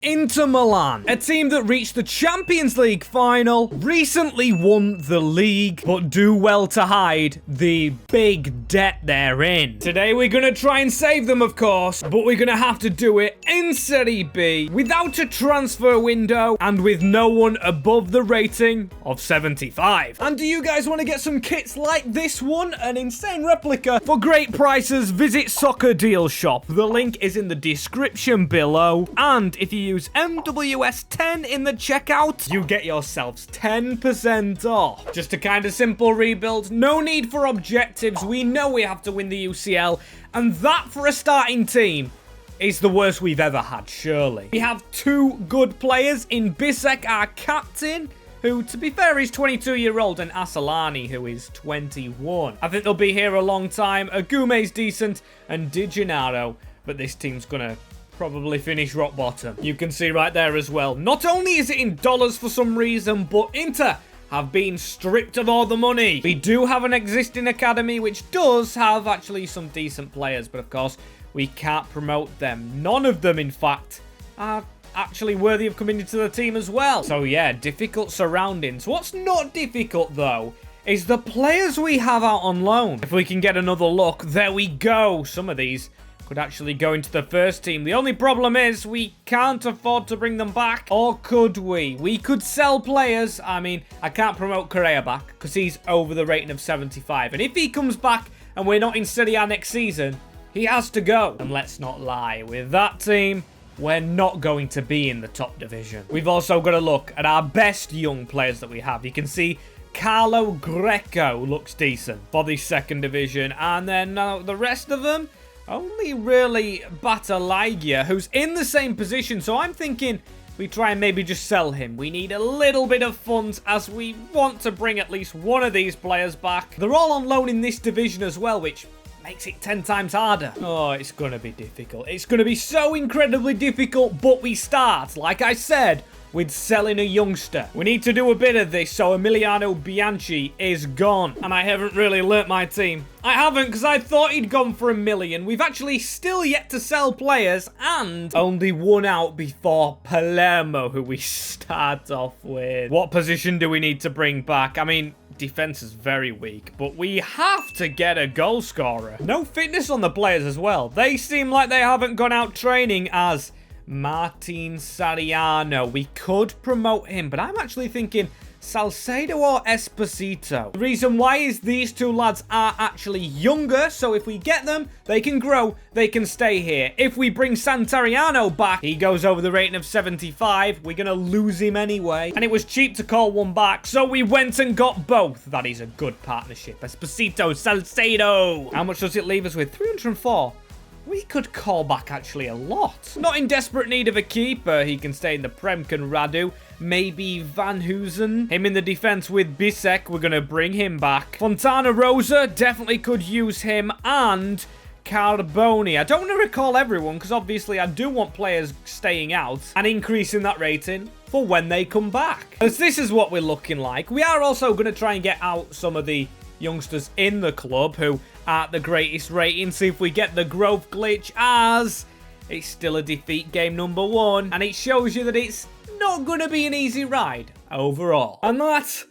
Inter Milan, a team that reached the Champions League final, recently won the league, but do well to hide the big debt they're in. Today we're going to try and save them, of course, but we're going to have to do it in Serie B, without a transfer window, and with no one above the rating of 75. And do you guys want to get some kits like this one? An insane replica for great prices, visit Soccer Deal Shop. The link is in the description below, and if you use MWS10 in the checkout, you get yourselves 10% off. Just a kind of simple rebuild, no need for objectives. We know we have to win the UCL, and that for a starting team is the worst we've ever had, surely. We have two good players in Bisek, our captain, who, to be fair, is 22-year-old, and Asllani, who is 21. I think they'll be here a long time. Guimaraes decent, and Di Gennaro, but this team's gonna probably finish rock bottom. You can see right there as well. Not only is it in dollars for some reason, but Inter have been stripped of all the money. We do have an existing academy, which does have actually some decent players, but of course, we can't promote them. None of them, in fact, are actually worthy of coming into the team as well. So yeah, difficult surroundings. What's not difficult, though, is the players we have out on loan. If we can get another look, there we go. Some of these could actually go into the first team. The only problem is we can't afford to bring them back. Or could we? We could sell players. I mean, I can't promote Correa back because he's over the rating of 75. And if he comes back and we're not in Serie A next season, he has to go. And let's not lie, with that team, we're not going to be in the top division. We've also got to look at our best young players that we have. You can see Carlo Greco looks decent for the second division. And then the rest of them, only really Battaglia, who's in the same position. So I'm thinking we try and maybe just sell him. We need a little bit of funds as we want to bring at least one of these players back. They're all on loan in this division as well, which makes it 10 times harder. Oh, it's going to be difficult. It's going to be so incredibly difficult, but we start, like I said, with selling a youngster. We need to do a bit of this, so Emiliano Bianchi is gone. And I haven't really learnt my team. I haven't, because I thought he'd gone for $1 million. We've actually still yet to sell players, and only one out before Palermo, who we start off with. What position do we need to bring back? I mean, defense is very weak, but we have to get a goal scorer. No fitness on the players as well. They seem like they haven't gone out training as Martin Serrano. We could promote him, but I'm actually thinking Salcedo or Esposito. The reason why is these two lads are actually younger, so if we get them, they can grow, they can stay here. If we bring Santariano back, he goes over the rating of 75. We're going to lose him anyway. And it was cheap to call one back, so we went and got both. That is a good partnership. Esposito, Salcedo. How much does it leave us with? 304. We could call back actually a lot. Not in desperate need of a keeper. He can stay in the Prem, can Radu. Maybe Van Hoosen. Him in the defense with Bisek. We're going to bring him back. Fontana Rosa, definitely could use him. And Carboni. I don't want to recall everyone because obviously I do want players staying out and increasing that rating for when they come back. As this is what we're looking like. We are also going to try and get out some of the youngsters in the club who aren't the greatest rating. See if we get the growth glitch, as it's still a defeat game number 1. And it shows you that it's not going to be an easy ride overall. And that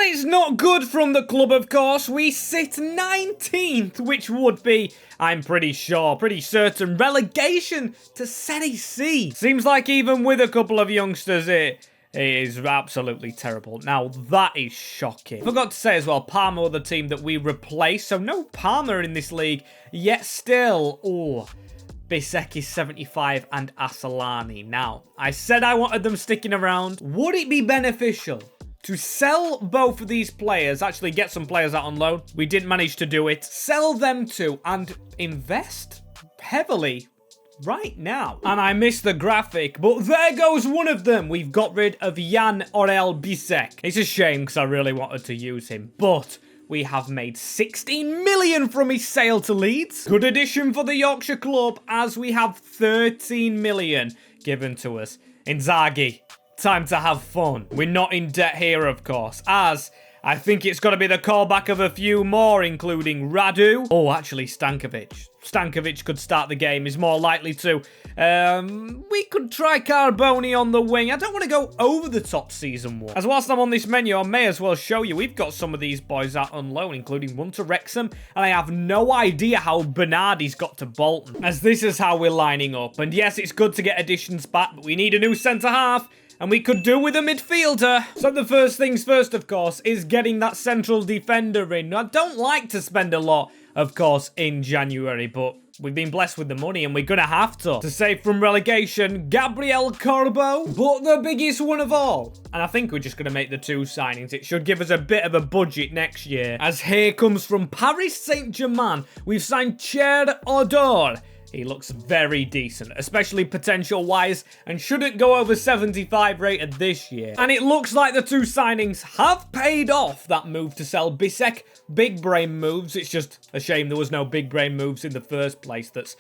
is not good from the club, of course. We sit 19th, which would be, I'm pretty certain, relegation to Serie C. Seems like even with a couple of youngsters, it is absolutely terrible. Now, that is shocking. Forgot to say as well, Parma are the team that we replaced. So no Parma in this league, yet still, Bisek is 75 and Asllani. Now, I said I wanted them sticking around. Would it be beneficial to sell both of these players, actually get some players out on loan? We didn't manage to do it. Sell them too and invest heavily right now. And I missed the graphic, but there goes one of them. We've got rid of Jan Orel Bisek. It's a shame because I really wanted to use him, but we have made 16 million from his sale to Leeds. Good addition for the Yorkshire club, as we have 13 million given to us. Inzaghi, time to have fun. We're not in debt here, of course, as I think it's got to be the callback of a few more, including Radu. Oh, actually, Stankovic. Stankovic could start the game, is more likely to. We could try Carboni on the wing. I don't want to go over the top season one. As whilst I'm on this menu, I may as well show you. We've got some of these boys out on loan, including one to Wrexham. And I have no idea how Bernardo's got to Bolton, as this is how we're lining up. And yes, it's good to get additions back, but we need a new centre-half. And we could do with a midfielder. So the first things first, of course, is getting that central defender in. I don't like to spend a lot, of course, in January, but we've been blessed with the money and we're going to have to. To save from relegation, Gabriel Corbo, but the biggest one of all. And I think we're just going to make the 2 signings. It should give us a bit of a budget next year. As here comes from Paris Saint-Germain, we've signed Cher Odor. He looks very decent, especially potential-wise, and shouldn't go over 75 rated this year. And it looks like the 2 signings have paid off that move to sell Bisek. Big brain moves. It's just a shame there was no big brain moves in the first place that's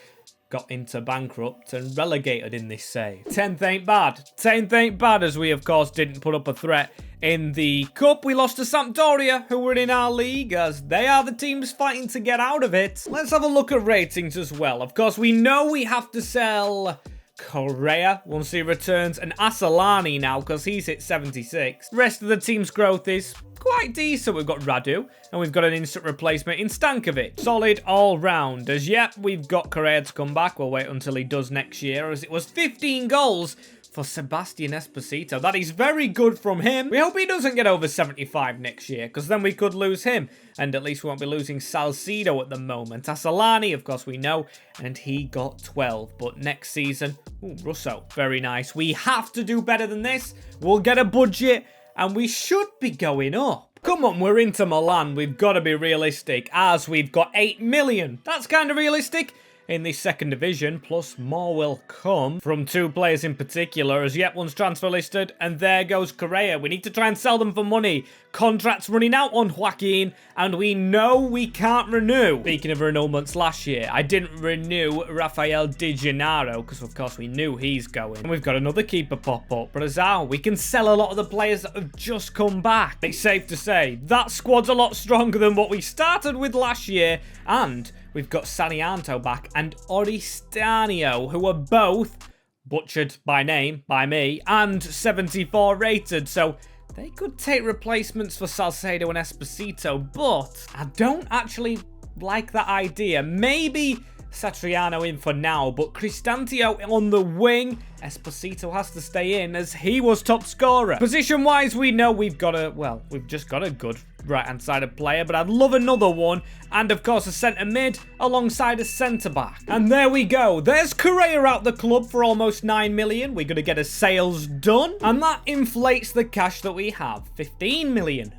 got into bankrupt and relegated in this save. 10th ain't bad. 10th ain't bad, as we, of course, didn't put up a threat in the cup. We lost to Sampdoria, who were in our league, as they are the teams fighting to get out of it. Let's have a look at ratings as well. Of course, we know we have to sell Correa once he returns, and Asllani now, because he's hit 76. Rest of the team's growth is quite decent. We've got Radu, and we've got an instant replacement in Stankovic. Solid all round. As yet, we've got Correa to come back. We'll wait until he does next year, as it was 15 goals for Sebastian Esposito. That is very good from him. We hope he doesn't get over 75 next year, because then we could lose him. And at least we won't be losing Salcido at the moment. Asllani, of course, we know, and he got 12. But next season, ooh, Russo, very nice. We have to do better than this. We'll get a budget, and we should be going up. Come on, we're into Milan. We've got to be realistic, as we've got 8 million. That's kind of realistic in the 2nd division, plus more will come from 2 players in particular, as yet one's transfer listed, and there goes Correa. We need to try and sell them for money. Contracts running out on Joaquin, and we know we can't renew. Speaking of renewments, last year, I didn't renew Rafael Di Gennaro, because of course we knew he's going. And we've got another keeper pop up, Brazil. We can sell a lot of the players that have just come back. It's safe to say, that squad's a lot stronger than what we started with last year, and we've got Sanianto back and Oristanio, who are both butchered by name, by me, and 74 rated. So they could take replacements for Salcedo and Esposito, but I don't actually like that idea. Maybe Satriano in for now, but Cristantio on the wing. Esposito has to stay in, as he was top scorer. Position-wise, we know we've got a, well, we've just got a good right-hand sided player, but I'd love another one. And, of course, a centre-mid alongside a centre-back. And there we go. There's Correa out the club for almost 9 million. We're going to get a sales done. And that inflates the cash that we have. 15 million.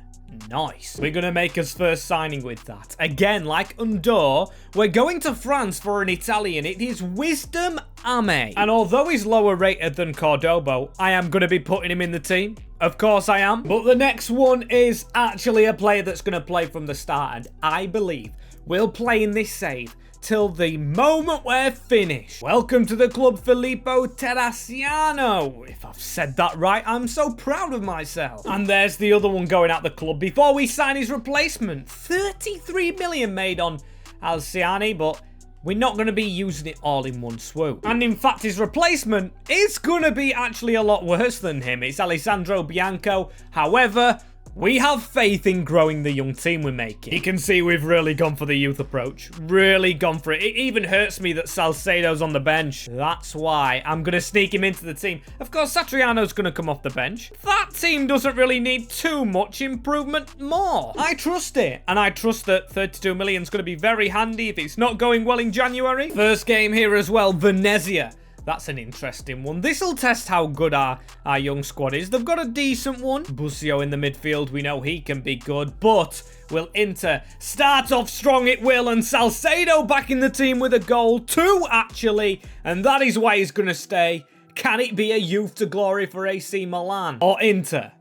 Nice. We're going to make his first signing with that. Again, like Undor, we're going to France for an Italian. It is Wisdom Ame. And although he's lower rated than Cordoba, I am going to be putting him in the team. Of course I am. But the next one is actually a player that's going to play from the start. And I believe we'll play in this save till the moment we're finished. Welcome to the club, Filippo Terracciano. If I've said that right, I'm so proud of myself. And there's the other one going out the club before we sign his replacement. 33 million made on Alciani, but we're not going to be using it all in one swoop. And in fact, his replacement is going to be actually a lot worse than him. It's Alessandro Bianco. However, we have faith in growing the young team we're making. You can see we've really gone for the youth approach. Really gone for it. It even hurts me that Salcedo's on the bench. That's why I'm going to sneak him into the team. Of course, Satriano's going to come off the bench. That team doesn't really need too much improvement more. I trust it. And I trust that 32 million is going to be very handy if it's not going well in January. First game here as well, Venezia. That's an interesting one. This will test how good our young squad is. They've got a decent one. Busio in the midfield. We know he can be good. But will Inter start off strong? It will. And Salcedo back in the team with a goal. 2, actually. And that is why he's going to stay. Can it be a youth to glory for AC Milan? Or Inter?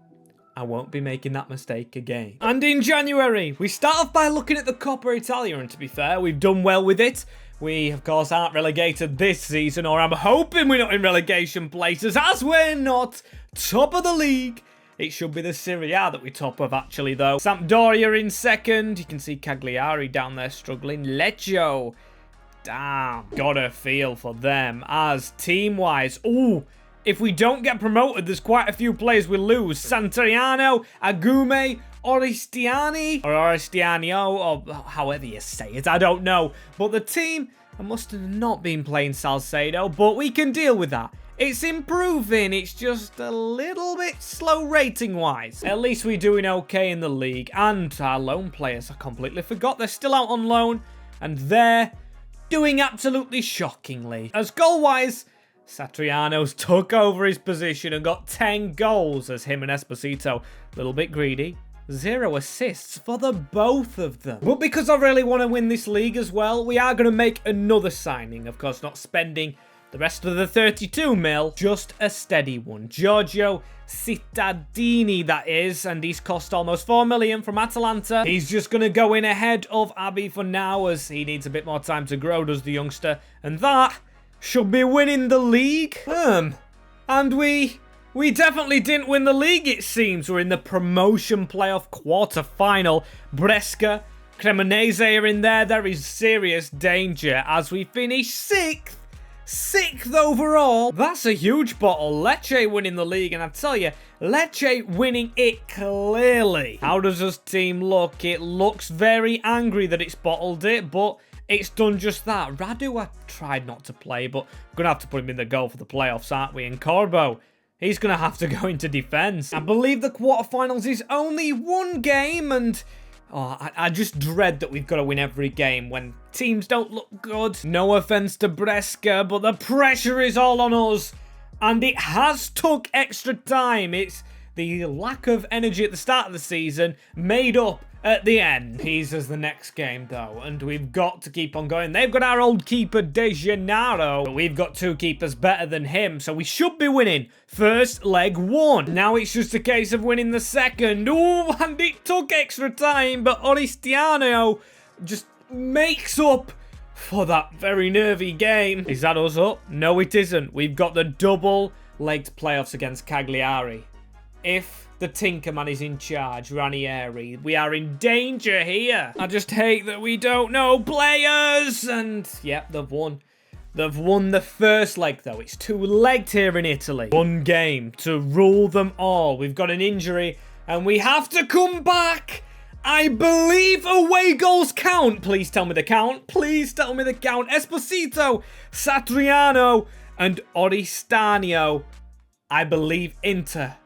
I won't be making that mistake again. And in January, we start off by looking at the Coppa Italia. And to be fair, we've done well with it. We, of course, aren't relegated this season, or I'm hoping we're not in relegation places, as we're not top of the league It should be the Serie A that we top of, actually, though. Sampdoria in second. You can see Cagliari down there struggling. Lecce. Damn. Got a feel for them as team-wise. Ooh. If we don't get promoted, there's quite a few players we lose. Santariano, Agume, Oristiani, or Oristiano, or however you say it, I don't know. But the team, I must have not been playing Salcedo, but we can deal with that. It's improving, it's just a little bit slow rating-wise. At least we're doing okay in the league, and our loan players, I completely forgot, they're still out on loan, and they're doing absolutely shockingly. As goal-wise, Satriano's took over his position and got 10 goals as him and Esposito. A little bit greedy. 0 assists for the both of them. But because I really want to win this league as well, we are going to make another signing. Of course, not spending the rest of the 32 mil, just a steady one. Giorgio Cittadini, that is, and he's cost almost 4 million from Atalanta. He's just going to go in ahead of Abby for now as he needs a bit more time to grow, does the youngster. And that should be winning the league. And we definitely didn't win the league, it seems. We're in the promotion playoff quarter-final. Brescia, Cremonese are in there. There is serious danger as we finish 6th. 6th overall. That's a huge bottle. Lecce winning the league, and I tell you, Lecce winning it clearly. How does this team look? It looks very angry that it's bottled it, but it's done just that. Radu, I tried not to play, but we're going to have to put him in the goal for the playoffs, aren't we? And Corbo, he's going to have to go into defense. I believe the quarterfinals is only one game, and I just dread that we've got to win every game when teams don't look good. No offense to Brescia, but the pressure is all on us, and it has took extra time. It's the lack of energy at the start of the season made up at the end. Pisa's the next game, though, and we've got to keep on going. They've got our old keeper, De Gennaro, but we've got 2 keepers better than him, so we should be winning first leg 1. Now it's just a case of winning the second. Ooh, and it took extra time, but Oristiano just makes up for that very nervy game. Is that us up? No, it isn't. We've got the double-legged playoffs against Cagliari. If the Tinkerman is in charge, Ranieri, we are in danger here. I just hate that we don't know players. And, yep, they've won. They've won the first leg, though. It's 2-legged here in Italy. One game to rule them all. We've got an injury, and we have to come back. I believe away goals count. Please tell me the count. Please tell me the count. Esposito, Satriano, and Oristanio. I believe Inter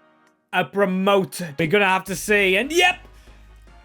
are promoted. We're going to have to see. And yep,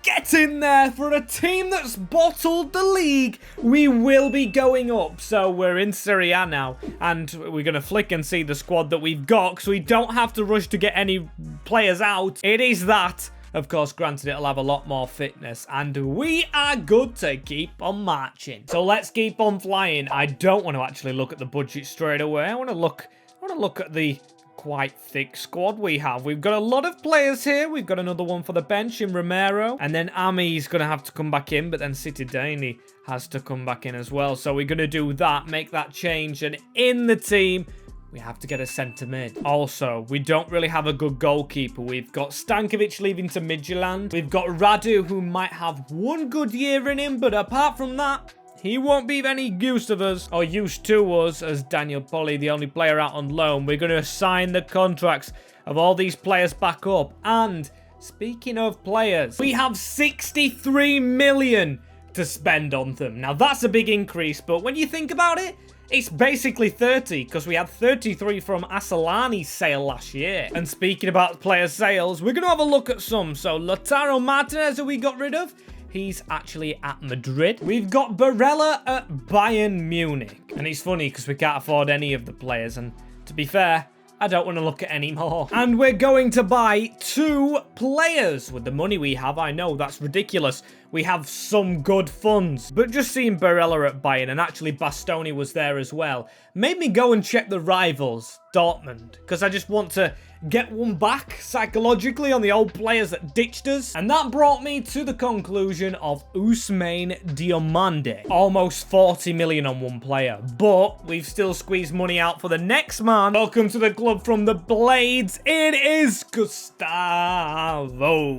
get in there. For a team that's bottled the league, we will be going up. So we're in Serie A now. And we're going to flick and see the squad that we've got, because we don't have to rush to get any players out. It is that. Of course, granted, it'll have a lot more fitness. And we are good to keep on marching. So let's keep on flying. I don't want to actually look at the budget straight away. I want to look at the quite thick squad we have. We've got a lot of players here. We've got another one for the bench in Romero. And then Ami's going to have to come back in. But then Cittadini has to come back in as well. So we're going to do that, make that change. And in the team, we have to get a centre mid. Also, we don't really have a good goalkeeper. We've got Stankovic leaving to Midtjylland. We've got Radu, who might have one good year in him. But apart from that, he won't be of any use of us, or use to us, as Daniel Polly, the only player out on loan. We're going to assign the contracts of all these players back up. And speaking of players, we have 63 million to spend on them. Now, that's a big increase, but when you think about it, it's basically 30, because we had 33 from Asalani's sale last year. And speaking about player sales, we're going to have a look at some. So, Lautaro Martinez, who we got rid of, he's actually at Madrid. We've got Barella at Bayern Munich. And it's funny because we can't afford any of the players. And to be fair, I don't want to look at any more. And we're going to buy 2 players with the money we have. I know, that's ridiculous. we have some good funds. But just seeing Barella at Bayern, and actually Bastoni was there as well, made me go and check the rivals, Dortmund, because I just want to get one back psychologically on the old players that ditched us. And that brought me to the conclusion of Ousmane Diomande. Almost 40 million on one player, but we've still squeezed money out for the next man. Welcome to the club from the Blades. It is Gustavo.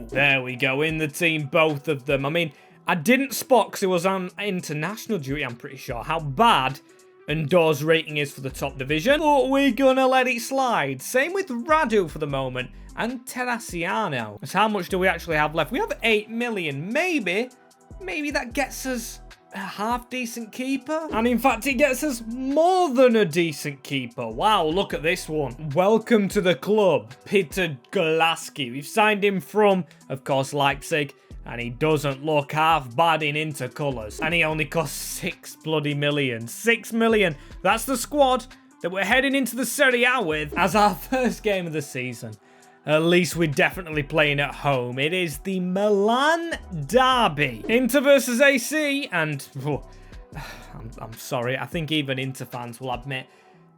There we go, in the team, both of them. I mean, I didn't spot, because it was on international duty, I'm pretty sure, how bad Andor's rating is for the top division, but we're gonna let it slide. Same with Radu for the moment, and Terraciano. So how much do we actually have left? We have 8 million. Maybe that gets us a half-decent keeper. And in fact, it gets us more than a decent keeper. Wow, look at this one. Welcome to the club, Peter Golaski. We've signed him from, of course, Leipzig. And he doesn't look half bad in intercolours. And he only costs 6 bloody million. 6 million. That's the squad that we're heading into the Serie A with as our first game of the season. At least we're definitely playing at home. It is the Milan derby. Inter versus AC. And I'm sorry. I think even Inter fans will admit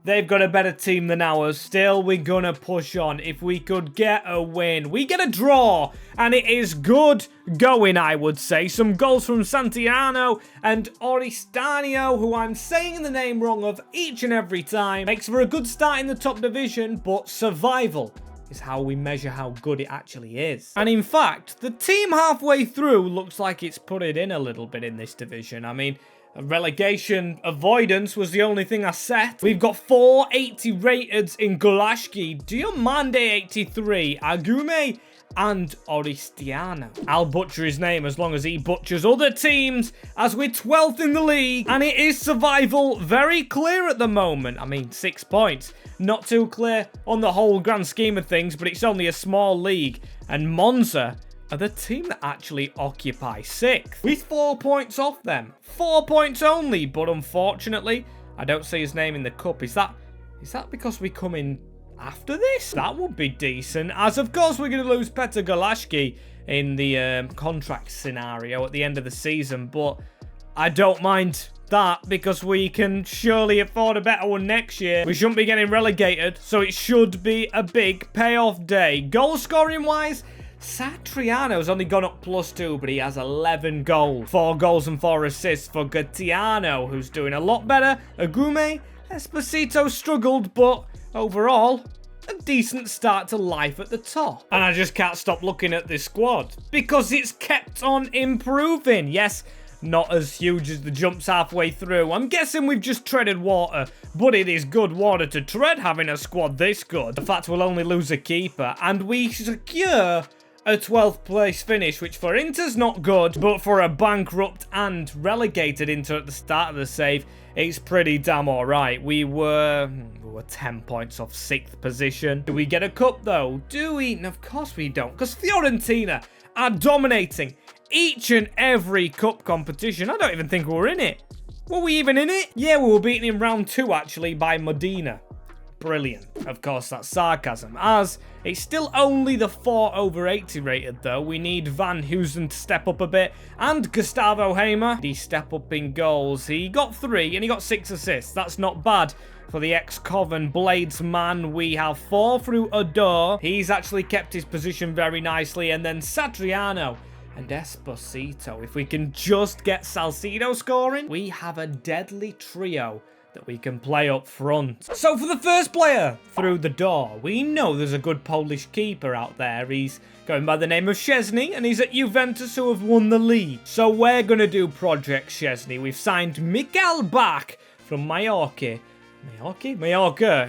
they've got a better team than ours. Still, we're gonna push on. If we could get a win, we get a draw, and it is good going, I would say. Some goals from Santiano and Oristanio, who I'm saying the name wrong of each and every time. Makes for a good start in the top division, but survival is how we measure how good it actually is. And in fact, the team halfway through looks like it's put it in a little bit in this division. I mean, relegation avoidance was the only thing I set. We've got 480 rated in Golaski, Diomande 83, Agume, and Oristiano. I'll butcher his name as long as he butchers other teams, as we're 12th in the league, and it is survival very clear at the moment. I mean, 6 points. Not too clear on the whole grand scheme of things, but it's only a small league, and Monza are the team that actually occupy 6th. With 4 points off them. 4 points only, but unfortunately, I don't see his name in the cup. Is that because we come in after this? That would be decent, as of course we're going to lose Petr Golashki in the contract scenario at the end of the season, but I don't mind that because we can surely afford a better one next year. We shouldn't be getting relegated, so it should be a big payoff day. Goal scoring wise, Satriano's only gone up +2, but he has 11 goals. 4 goals and 4 assists for Gattiano, who's doing a lot better. Agume, Esposito struggled, but overall, a decent start to life at the top. And I just can't stop looking at this squad, because it's kept on improving. Yes, not as huge as the jumps halfway through. I'm guessing we've just treaded water, but it is good water to tread having a squad this good. The fact we'll only lose a keeper, and we secure a 12th place finish, which for Inter's not good, but for a bankrupt and relegated Inter at the start of the save, it's pretty damn alright. We were 10 points off 6th position. Do we get a cup though? Do we? And of course we don't, because Fiorentina are dominating each and every cup competition. I don't even think we were in it. Were we even in it? Yeah, we were beaten in round 2 actually by Modena. Brilliant. Of course, that's sarcasm, as it's still only the 4/80 rated, though. We need Van Heusen to step up a bit, and Gustavo Hamer. Did he step up in goals? He got 3, and he got 6 assists. That's not bad for the ex-Coven Blades man. We have 4 through Adore. He's actually kept his position very nicely, and then Satriano and Esposito. If we can just get Salcido scoring, we have a deadly trio that we can play up front. So for the first player through the door, we know there's a good Polish keeper out there. He's going by the name of Szczesny, and he's at Juventus, who have won the league. So we're going to do Project Szczesny. We've signed Mikael Bach from Mallorca,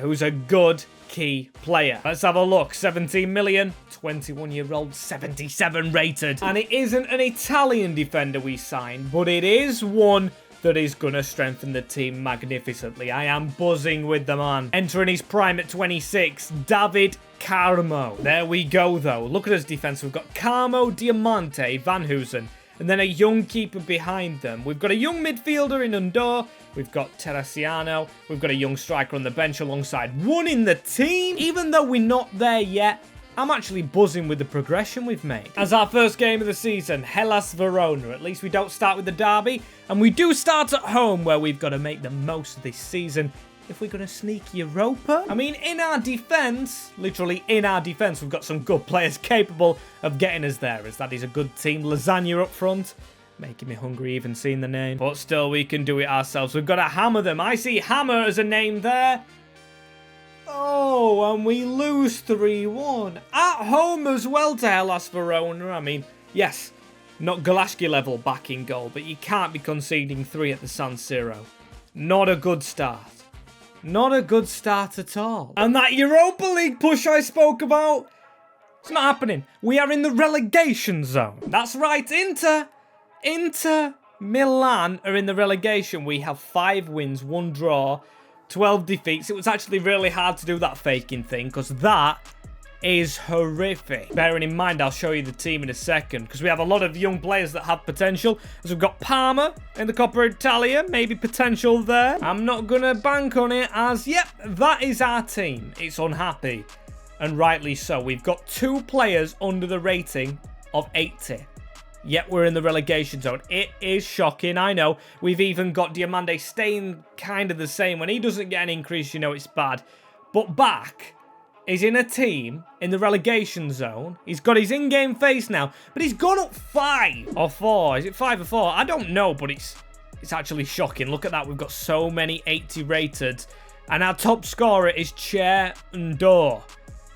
who's a good key player. Let's have a look. 17 million, 21-year-old, 77 rated. And it isn't an Italian defender we signed, but it is one that is going to strengthen the team magnificently. I am buzzing with the man. Entering his prime at 26, David Carmo. There we go, though. Look at his defense. We've got Carmo, Diamante, Van Heusen, and then a young keeper behind them. We've got a young midfielder in Undor. We've got Terraciano. We've got a young striker on the bench alongside one in the team. Even though we're not there yet, I'm actually buzzing with the progression we've made. As our first game of the season, Hellas Verona. At least we don't start with the derby, and we do start at home, where we've got to make the most of this season if we're going to sneak Europa. I mean, in our defence, literally in our defence, we've got some good players capable of getting us there, as that is a good team. Lasagna up front, making me hungry even seeing the name. But still, we can do it ourselves. We've got to hammer them. I see hammer as a name there. Oh, and we lose 3-1. At home as well to Hellas Verona. I mean, yes, not Goalazo level back in goal, but you can't be conceding 3 at the San Siro. Not a good start. Not a good start at all. And that Europa League push I spoke about, it's not happening. We are in the relegation zone. That's right, Inter Milan are in the relegation. We have 5 wins, 1 draw, 12 defeats. It was actually really hard to do that faking thing, because that is horrific. Bearing in mind, I'll show you the team in a second, because we have a lot of young players that have potential. As we've got Parma in the Coppa Italia, maybe potential there. I'm not going to bank on it, as, yep, that is our team. It's unhappy, and rightly so. We've got 2 players under the rating of 80. Yet we're in the relegation zone. It is shocking, I know. We've even got Diamande staying kind of the same. When he doesn't get an increase, you know it's bad. But back is in a team in the relegation zone. He's got his in-game face now, but he's gone up 5 or 4. Is it 5 or 4? I don't know, but it's actually shocking. Look at that. We've got so many 80 rated. And our top scorer is Chillwell.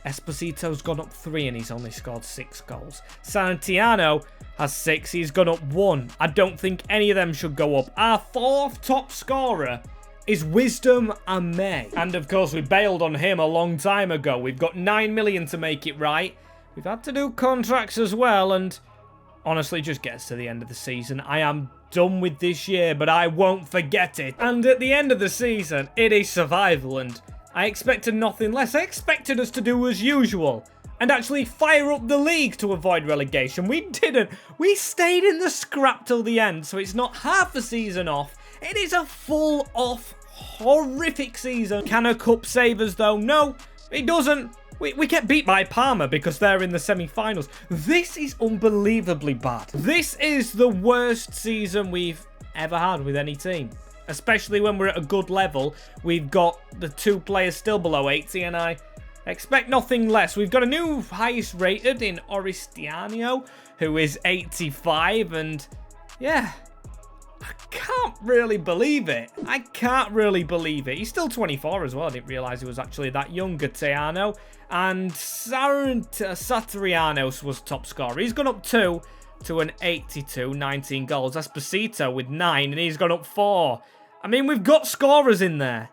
Esposito's gone up 3 and he's only scored 6 goals. Santiano has 6. He's gone up 1. I don't think any of them should go up. Our 4th top scorer is Wisdom Ame. And of course, we bailed on him a long time ago. We've got 9 million to make it right. We've had to do contracts as well. And honestly, just gets to the end of the season. I am done with this year, but I won't forget it. And at the end of the season, it is survival. And I expected nothing less. I expected us to do as usual and actually fire up the league to avoid relegation. We didn't. We stayed in the scrap till the end, so it's not half a season off. It is a full off, horrific season. Can a cup save us though? No, it doesn't. We get beat by Parma because they're in the semi-finals. This is unbelievably bad. This is the worst season we've ever had with any team. Especially when we're at a good level. We've got the 2 players still below 80, and I expect nothing less. We've got a new highest rated in Oristiano, who is 85, and yeah, I can't really believe it. I can't really believe it. He's still 24 as well. I didn't realise he was actually that young, Teano. And Satrianos was top scorer. He's gone up 2 to an 82, 19 goals. Esposito with 9, and he's gone up 4. I mean, we've got scorers in there,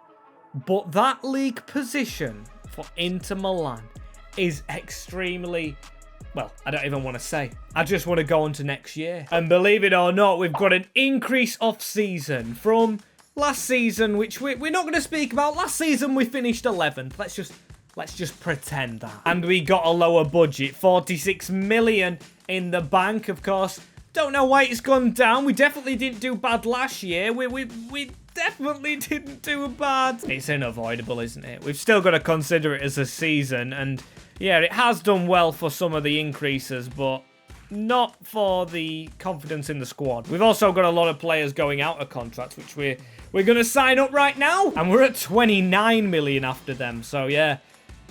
but that league position for Inter Milan is extremely, well, I don't even want to say. I just want to go on to next year. And believe it or not, we've got an increase off season from last season, which we're not going to speak about. Last season, we finished 11th. Let's just pretend that. And we got a lower budget, 46 million in the bank, of course. Don't know why it's gone down. We definitely didn't do bad last year. We definitely didn't do bad. It's unavoidable, isn't it? We've still got to consider it as a season. And yeah, it has done well for some of the increases, but not for the confidence in the squad. We've also got a lot of players going out of contracts, which we're going to sign up right now. And we're at 29 million after them. So yeah,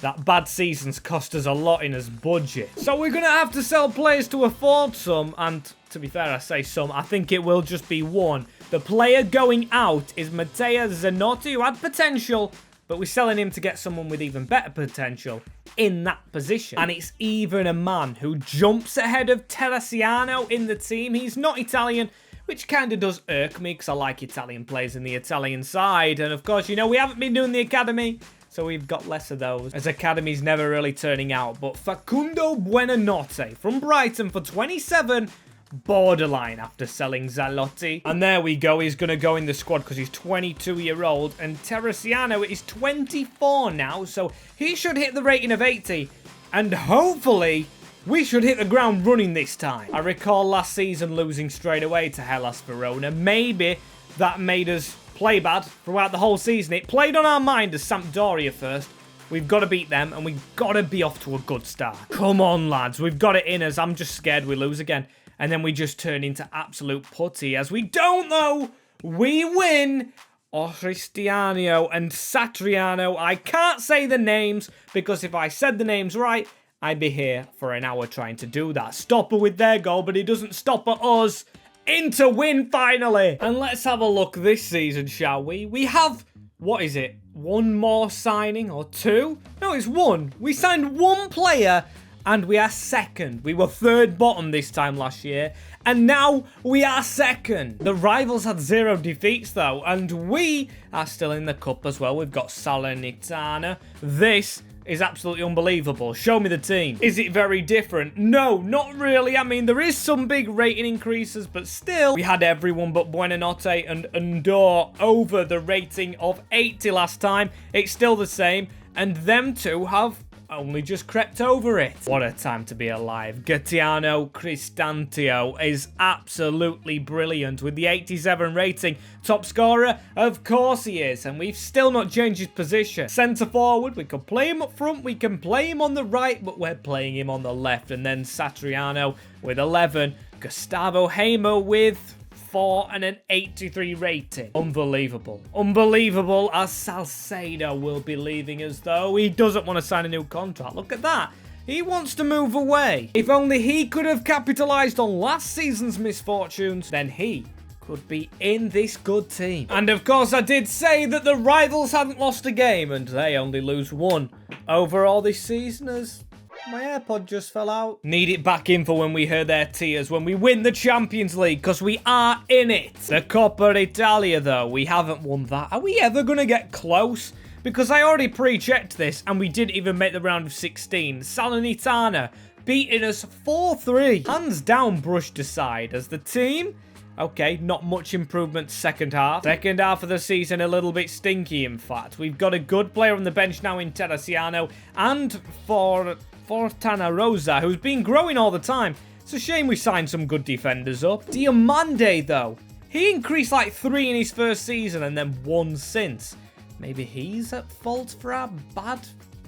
that bad season's cost us a lot in his budget. So we're going to have to sell players to afford some. And to be fair, I say some. I think it will just be one. The player going out is Matteo Zanotti, who had potential, but we're selling him to get someone with even better potential in that position. And it's even a man who jumps ahead of Teresiano in the team. He's not Italian, which kind of does irk me because I like Italian players in the Italian side. And of course, you know, we haven't been doing the academy, so we've got less of those, as academy's never really turning out. But Facundo Buonanotte from Brighton for 27, borderline after selling Zalotti. And there we go, he's going to go in the squad because he's 22-year-old. And Teresiano is 24 now, so he should hit the rating of 80. And hopefully, we should hit the ground running this time. I recall last season losing straight away to Hellas Verona. Maybe that made us play bad throughout the whole season. It played on our mind as Sampdoria first, We've got to beat them, and we've got to be off to a good start. Come on, lads. We've got it in us. I'm just scared we lose again. And then we just turn into absolute putty. As we don't, though, we win. Cristiano and Satriano. I can't say the names, because if I said the names right, I'd be here for an hour trying to do that. Stopper with their goal, but he doesn't stop at us. Into win, finally. And let's have a look this season, shall we? We have, what is it? One more signing or two? No, it's one. We signed one player and we are second. We were third bottom this time last year, and now we are second. The rivals had 0 defeats, though, and we are still in the cup as well. We've got Salernitana. This is absolutely unbelievable. Show me the team. Is it very different? No, not really. I mean, there is some big rating increases, but still, we had everyone but Buonanotte and Andor over the rating of 80 last time. It's still the same, and them two have only just crept over it. What a time to be alive. Gaetano Cristantio is absolutely brilliant with the 87 rating. Top scorer? Of course he is, and we've still not changed his position. Centre forward, we can play him up front, we can play him on the right, but we're playing him on the left. And then Satriano with 11. Gustavo Hamer with 4 and an 83 rating. Unbelievable. Unbelievable, as Salcedo will be leaving us, though. He doesn't want to sign a new contract. Look at that. He wants to move away. If only he could have capitalized on last season's misfortunes, then he could be in this good team. And of course, I did say that the rivals hadn't lost a game, and they only lose 1 overall this season, as my AirPod just fell out. Need it back in for when we hear their tears when we win the Champions League, because we are in it. The Coppa Italia, though, we haven't won that. Are we ever going to get close? Because I already pre-checked this, and we didn't even make the round of 16. Salernitana beating us 4-3. Hands down brushed aside as the team. Okay, not much improvement second half. Second half of the season, a little bit stinky, in fact. We've got a good player on the bench now in Teresiano, and for Fortana Rosa, who's been growing all the time. It's a shame we signed some good defenders up. Diamande, though, he increased like 3 in his first season and then 1 since. Maybe he's at fault for our bad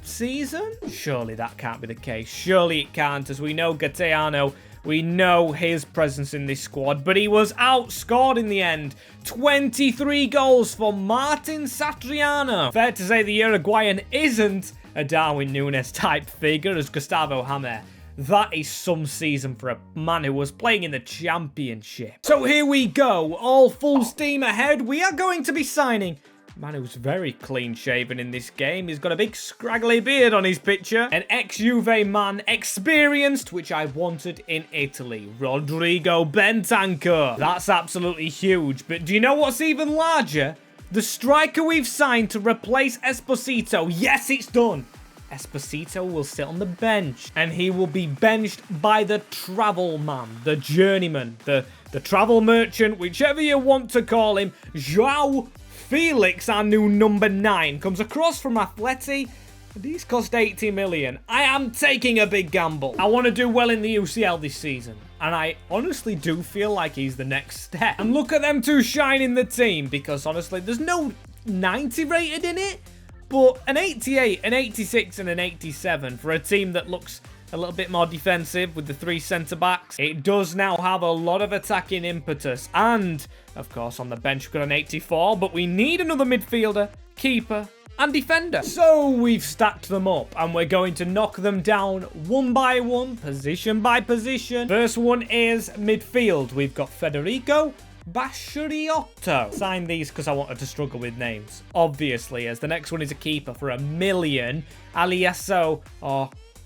season? Surely that can't be the case. Surely it can't, as we know Gaetano, we know his presence in this squad, but he was outscored in the end. 23 goals for Martin Satriano. Fair to say the Uruguayan isn't a Darwin Núñez type figure as Gustavo Hamer. That is some season for a man who was playing in the Championship. So here we go, all full steam ahead. We are going to be signing a man who's very clean-shaven in this game. He's got a big scraggly beard on his picture. An ex-Juve man, experienced, which I wanted in Italy. Rodrigo Bentancur. That's absolutely huge. But do you know what's even larger? The striker we've signed to replace Esposito. Yes, it's done. Esposito will sit on the bench, and he will be benched by the travel man, the journeyman, the travel merchant, whichever you want to call him. João Felix, our new number 9, comes across from Atleti, and he's cost 80 million. I am taking a big gamble. I want to do well in the UCL this season, and I honestly do feel like he's the next step. And look at them two shining the team, because honestly, there's no 90 rated in it, but an 88, an 86, and an 87 for a team that looks a little bit more defensive with the 3 centre-backs. It does now have a lot of attacking impetus, and of course on the bench we've got an 84, but we need another midfielder, keeper, and defender. So we've stacked them up, and we're going to knock them down one by one, position by position. First one is midfield. We've got Federico Basciariotto. Signed these because I wanted to struggle with names, obviously, as the next one is a keeper for $1 million.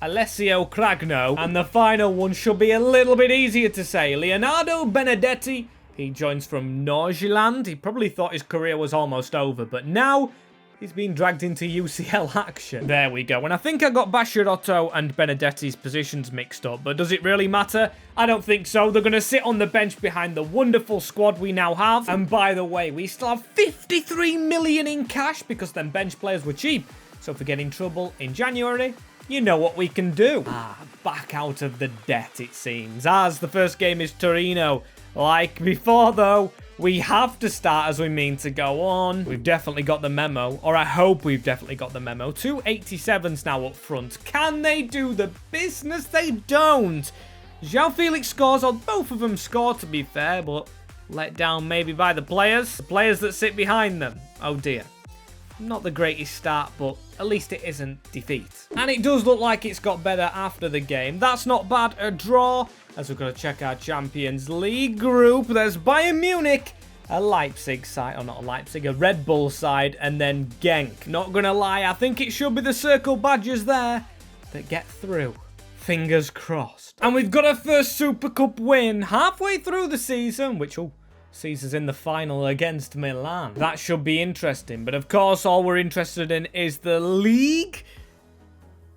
Alessio Cragno. And the final one should be a little bit easier to say. Leonardo Benedetti. He joins from Norgeland. He probably thought his career was almost over, but now he's been dragged into UCL action. There we go. And I think I got Basciariotto and Benedetti's positions mixed up, but does it really matter? I don't think so. They're going to sit on the bench behind the wonderful squad we now have. And by the way, we still have 53 million in cash because them bench players were cheap. So if we get in trouble in January, you know what we can do. Back out of the debt, it seems, as the first game is Torino. Like before, though, We have to start as we mean to go on. We've definitely got the memo, or I hope we've definitely got the memo. 287s now up front. Can they do the business? They don't. João Felix scores, or both of them score to be fair, but let down maybe by the players that sit behind them. Oh dear. Not the greatest start, but at least it isn't defeat. And it does look like it's got better after the game. That's not bad. A draw. As we're going to check our Champions League group. There's Bayern Munich, a Leipzig side, or not a Leipzig, a Red Bull side, and then Genk. Not going to lie, I think it should be the Circle Badgers there that get through. Fingers crossed. And we've got our first Super Cup win halfway through the season, which sees us in the final against Milan. That should be interesting. But of course, all we're interested in is the league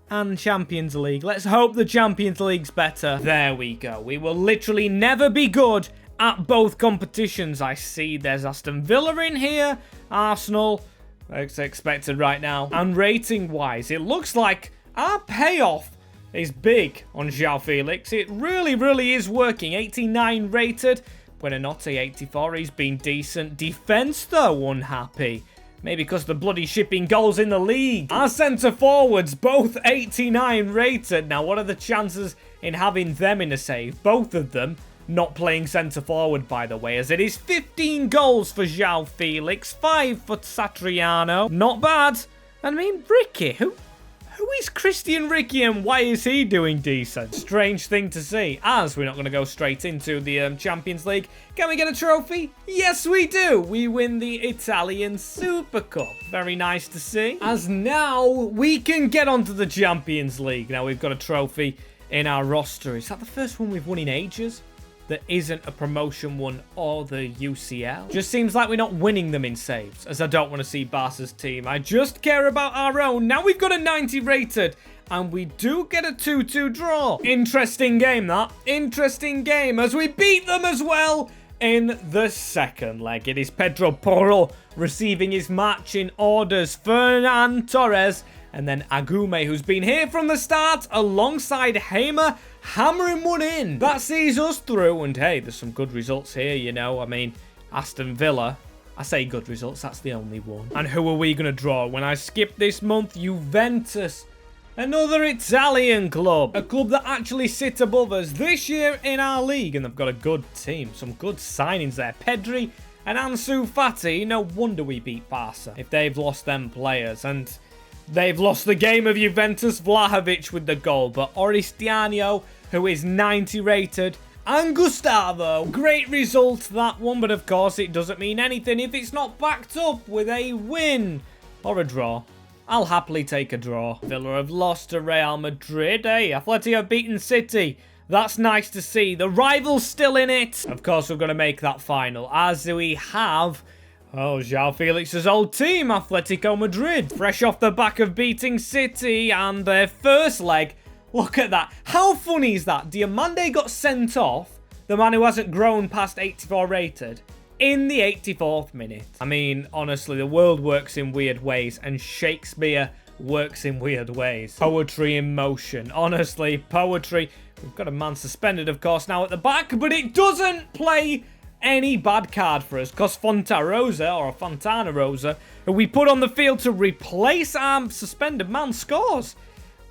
and Champions League. Let's hope the Champions League's better. There we go. We will literally never be good at both competitions. I see there's Aston Villa in here. Arsenal, it's expected right now. And rating-wise, it looks like our payoff is big on João Felix. It really, really is working. 89 rated. Buonanotte 84, he's been decent. Defense, though, unhappy. Maybe because the bloody shipping goals in the league. Our centre forwards, both 89 rated. Now, what are the chances in having them in a save? Both of them not playing centre forward, by the way, as it is 15 goals for João Felix, 5 for Satriano. Not bad. I mean, Ricky, who is Christian Ricky and why is he doing decent? Strange thing to see, as we're not going to go straight into the Champions League. Can we get a trophy? Yes, we do. We win the Italian Super Cup. Very nice to see. As now, we can get onto the Champions League. Now, we've got a trophy in our roster. Is that the first one we've won in ages that isn't a promotion one or the UCL? Just seems like we're not winning them in saves, as I don't want to see Barca's team. I just care about our own. Now we've got a 90 rated, and we do get a 2-2 draw. Interesting game, that. Interesting game, as we beat them as well in the second leg. It is Pedro Porro receiving his marching orders. Fernan Torres, and then Agume, who's been here from the start, alongside Hamer, hammering one in. That sees us through, and hey, there's some good results here, you know. I mean, Aston Villa, I say good results, that's the only one. And who are we going to draw? When I skip this month, Juventus, another Italian club. A club that actually sit above us this year in our league, and they've got a good team. Some good signings there. Pedri and Ansu Fati, no wonder we beat Barca if they've lost them players. And they've lost the game of Juventus. Vlahovic with the goal, but Oristiano, who is 90 rated, and Gustavo. Great result, that one, but of course it doesn't mean anything if it's not backed up with a win or a draw. I'll happily take a draw. Villa have lost to Real Madrid. Hey, Atleti have beaten City. That's nice to see. The rival's still in it. Of course, we're going to make that final, as we have João Felix's old team, Atletico Madrid. Fresh off the back of beating City and their first leg. Look at that. How funny is that? Diamande got sent off, the man who hasn't grown past 84 rated, in the 84th minute. I mean, honestly, the world works in weird ways, and Shakespeare works in weird ways. Poetry in motion. Honestly, poetry. We've got a man suspended, of course, now at the back, but it doesn't play any bad card for us, because Fontana Rosa, who we put on the field to replace our suspended man, scores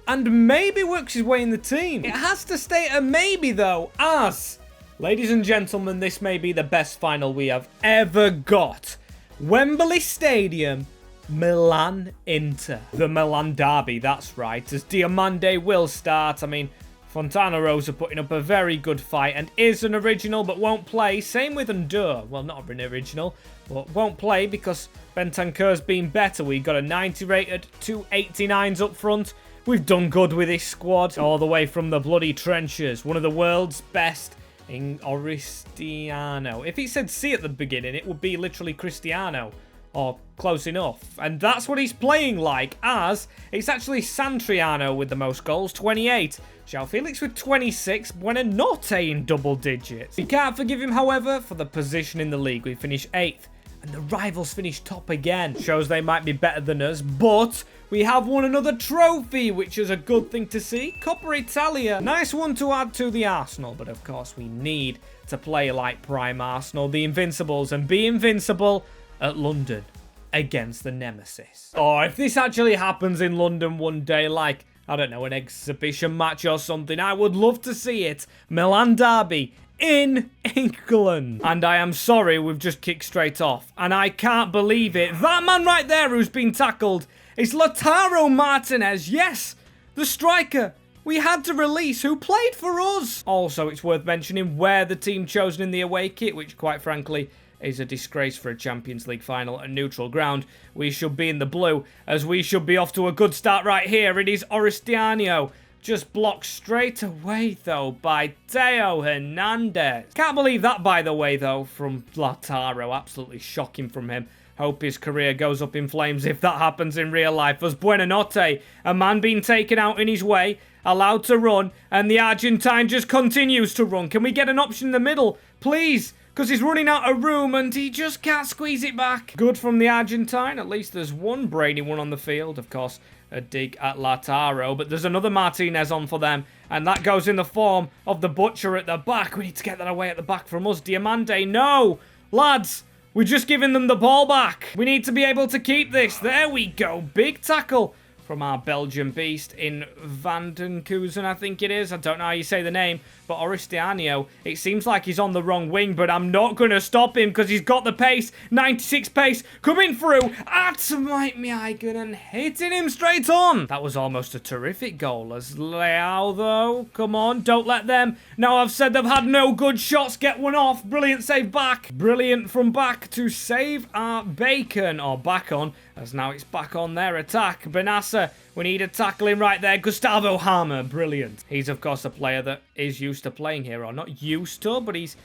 and maybe works his way in the team. It has to stay a maybe, though, as, ladies and gentlemen, this may be the best final we have ever got. Wembley Stadium, Milan Inter. The Milan derby, that's right, as Diamande will start. I mean, Fontana Rosa putting up a very good fight and is an original but won't play. Same with Endure. Well, not an original, but won't play because Bentancur's been better. We got a 90 rated, 2 89s up front. We've done good with this squad all the way from the bloody trenches. One of the world's best in Oristiano. If he said C at the beginning, it would be literally Cristiano. Or close enough. And that's what he's playing like, as it's actually Santriano with the most goals, 28. João Felix with 26. Buonanotte in double digits. We can't forgive him, however, for the position in the league. We finished 8th And the rivals finished top again. Shows they might be better than us, but we have won another trophy, which is a good thing to see. Coppa Italia. Nice one to add to the Arsenal, but of course we need to play like prime Arsenal, the Invincibles, and be invincible at London against the Nemesis. Oh, if this actually happens in London one day, like, I don't know, an exhibition match or something, I would love to see it. Milan derby in England. And I am sorry, we've just kicked straight off. And I can't believe it. That man right there who's been tackled is Lautaro Martinez. Yes, the striker we had to release who played for us. Also, it's worth mentioning where the team chosen in the away kit, which quite frankly is a disgrace for a Champions League final at neutral ground. We should be in the blue, as we should be off to a good start right here. It is Oristiano. Just blocked straight away, though, by Theo Hernandez. Can't believe that, by the way, though, from Lautaro. Absolutely shocking from him. Hope his career goes up in flames if that happens in real life. As Buonanotte, a man being taken out in his way, allowed to run, and the Argentine just continues to run. Can we get an option in the middle, please? Because he's running out of room and he just can't squeeze it back. Good from the Argentine. At least there's one brainy one on the field. Of course, a dig at Lautaro, but there's another Martinez on for them, and that goes in the form of the Butcher at the back. We need to get that away at the back from us. Diamande, no! Lads, we're just giving them the ball back. We need to be able to keep this. There we go. Big tackle from our Belgian beast in Vandenkuzen, I think it is. I don't know how you say the name, but Oristiano, it seems like he's on the wrong wing, but I'm not going to stop him because he's got the pace. 96 pace coming through at Mike Miagan and hitting him straight on. That was almost a terrific goal. As Leao, though, come on, don't let them. Now I've said they've had no good shots, get one off. Brilliant save back. Brilliant from back to save our bacon, or back on, as now it's back on their attack. Bennacer, we need a tackling right there. Gustavo Hammer, brilliant. He's, of course, a player that is used to playing here, or not used to, but he's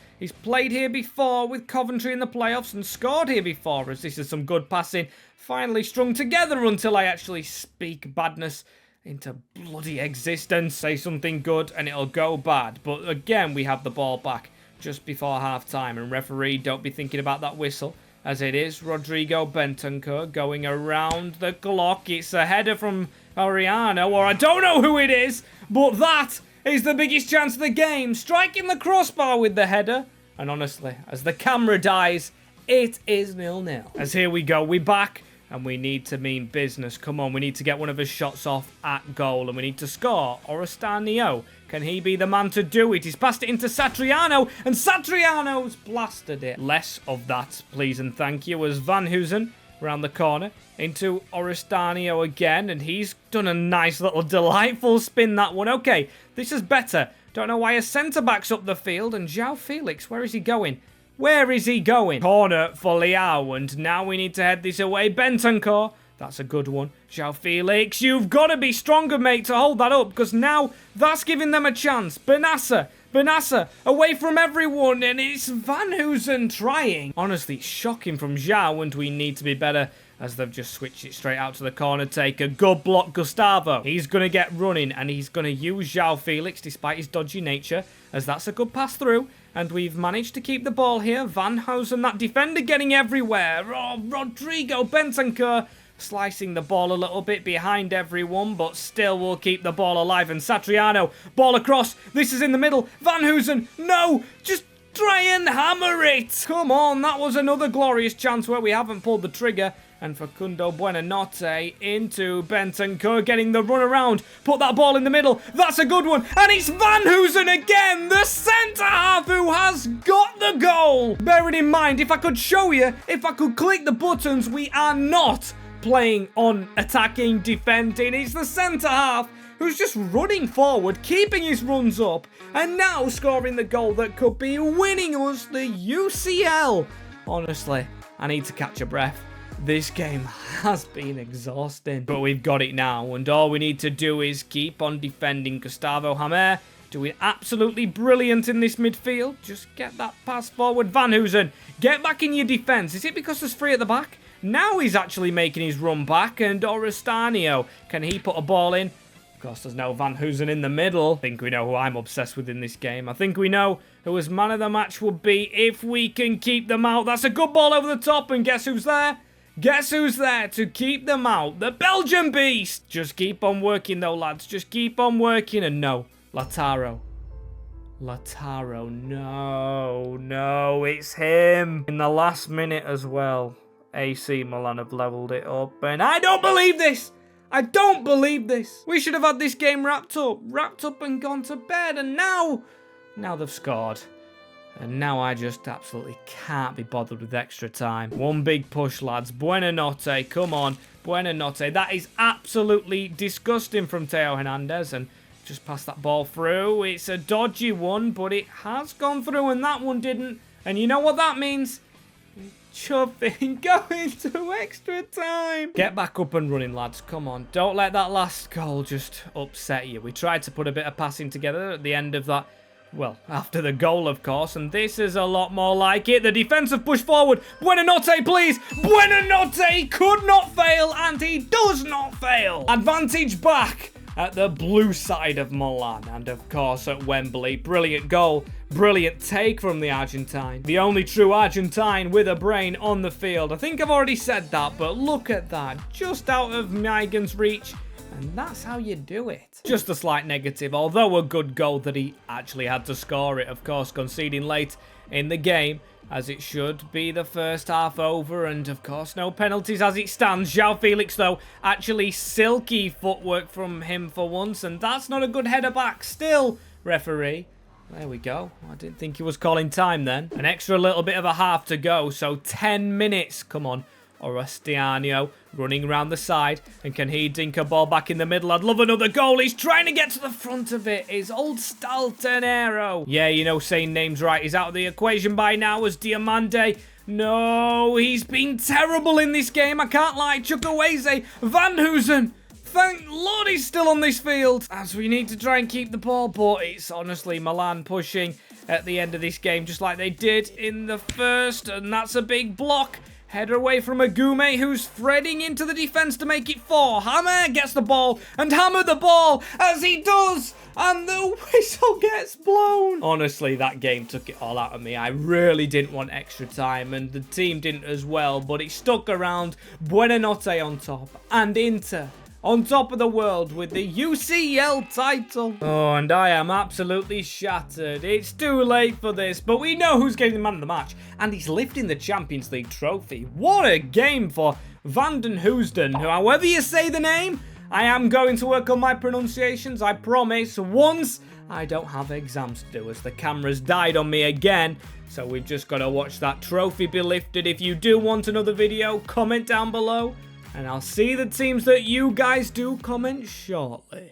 played here before with Coventry in the playoffs and scored here before, as this is some good passing. Finally strung together until I actually speak badness into bloody existence. Say something good and it'll go bad. But again, we have the ball back just before half-time, and referee, don't be thinking about that whistle, as it is Rodrigo Bentancur going around the clock. It's a header from Ariano, or I don't know who it is, but that is the biggest chance of the game. Striking the crossbar with the header. And honestly, as the camera dies, it is 0-0. As here we go, we're back, and we need to mean business. Come on, we need to get one of his shots off at goal, and we need to score. Oristiano, can he be the man to do it? He's passed it into Satriano, and Satriano's blasted it. Less of that, please and thank you, as Van Hoosen around the corner into Oristiano again, and he's done a nice little delightful spin, that one. Okay, this is better. Don't know why a centre-back's up the field, and João Felix, where is he going? Where is he going? Corner for Leao, and now we need to head this away. Bentancur, that's a good one. João Felix, you've got to be stronger, mate, to hold that up, because now that's giving them a chance. Bennacer, away from everyone, and it's Van Hoosen trying. Honestly, shocking from João, and we need to be better, as they've just switched it straight out to the corner taker. Good block, Gustavo. He's going to get running, and he's going to use João Felix, despite his dodgy nature, as that's a good pass through. And we've managed to keep the ball here. Van Hoosen, that defender, getting everywhere. Oh, Rodrigo Bentancur slicing the ball a little bit behind everyone, but still will keep the ball alive. And Satriano, ball across. This is in the middle. Van Hoosen, no, just try and hammer it. Come on, that was another glorious chance where we haven't pulled the trigger. And Facundo Buonanotte into Bentancur, getting the run around. Put that ball in the middle. That's a good one. And it's Van Hoosen again, the centre-half who has got the goal. Bearing in mind, if I could show you, if I could click the buttons, we are not playing on attacking, defending. It's the centre-half who's just running forward, keeping his runs up, and now scoring the goal that could be winning us the UCL. Honestly, I need to catch a breath. This game has been exhausting, but we've got it now, and all we need to do is keep on defending. Gustavo Hammer doing absolutely brilliant in this midfield. Just get that pass forward. Van Hoosen, get back in your defence. Is it because there's three at the back? Now he's actually making his run back, and Oristiano, can he put a ball in? Of course, there's no Van Hoosen in the middle. I think we know who I'm obsessed with in this game. I think we know who his man of the match would be if we can keep them out. That's a good ball over the top, and guess who's there? Guess who's there to keep them out? The Belgian beast! Just keep on working, though, lads. Just keep on working, and no. Lautaro, no, it's him. In the last minute as well, AC Milan have leveled it up, and I don't believe this! I don't believe this! We should have had this game wrapped up and gone to bed, and now they've scored. And now I just absolutely can't be bothered with extra time. One big push, lads. Buena notte, come on. Buena notte. That is absolutely disgusting from Theo Hernandez, and just pass that ball through. It's a dodgy one, but it has gone through, and that one didn't. And you know what that means? Chuffing, going to extra time. Get back up and running, lads. Come on. Don't let that last goal just upset you. We tried to put a bit of passing together at the end of that. Well, after the goal, of course, and this is a lot more like it. The defensive push forward. Buena notte, please. Buena notte could not fail, and he does not fail. Advantage back at the blue side of Milan, and of course at Wembley. Brilliant goal, brilliant take from the Argentine. The only true Argentine with a brain on the field. I think I've already said that, but look at that. Just out of Megan's reach, and that's how you do it. Just a slight negative, although a good goal that he actually had to score it, of course, conceding late in the game, as it should be the first half over, and of course no penalties as it stands. João Felix, though, actually silky footwork from him for once, and that's not a good header back still, referee. There we go. I didn't think he was calling time then. An extra little bit of a half to go, so 10 minutes. Come on. Orestiano running around the side, and can he dink a ball back in the middle? I'd love another goal. He's trying to get to the front of it. Is old Staltonero. Yeah, you know, saying names right. He's out of the equation by now as Diamande. No, he's been terrible in this game. I can't lie. Chukwueze, Van Hoosen. Thank Lord he's still on this field, as we need to try and keep the ball, but it's honestly Milan pushing at the end of this game just like they did in the first, and that's a big block. Header away from Agume, who's threading into the defense to make it 4. Hammer gets the ball, and Hammer the ball, as he does, and the whistle gets blown. Honestly, that game took it all out of me. I really didn't want extra time, and the team didn't as well, but it stuck around. Buena notte on top, and Inter on top of the world with the UCL title. Oh, and I am absolutely shattered. It's too late for this, but we know who's getting the man of the match, and he's lifting the Champions League trophy. What a game for Van den Hoosden, who, however you say the name, I am going to work on my pronunciations, I promise, once I don't have exams to do, as the camera's died on me again. So we've just got to watch that trophy be lifted. If you do want another video, comment down below, and I'll see the teams that you guys do comment shortly.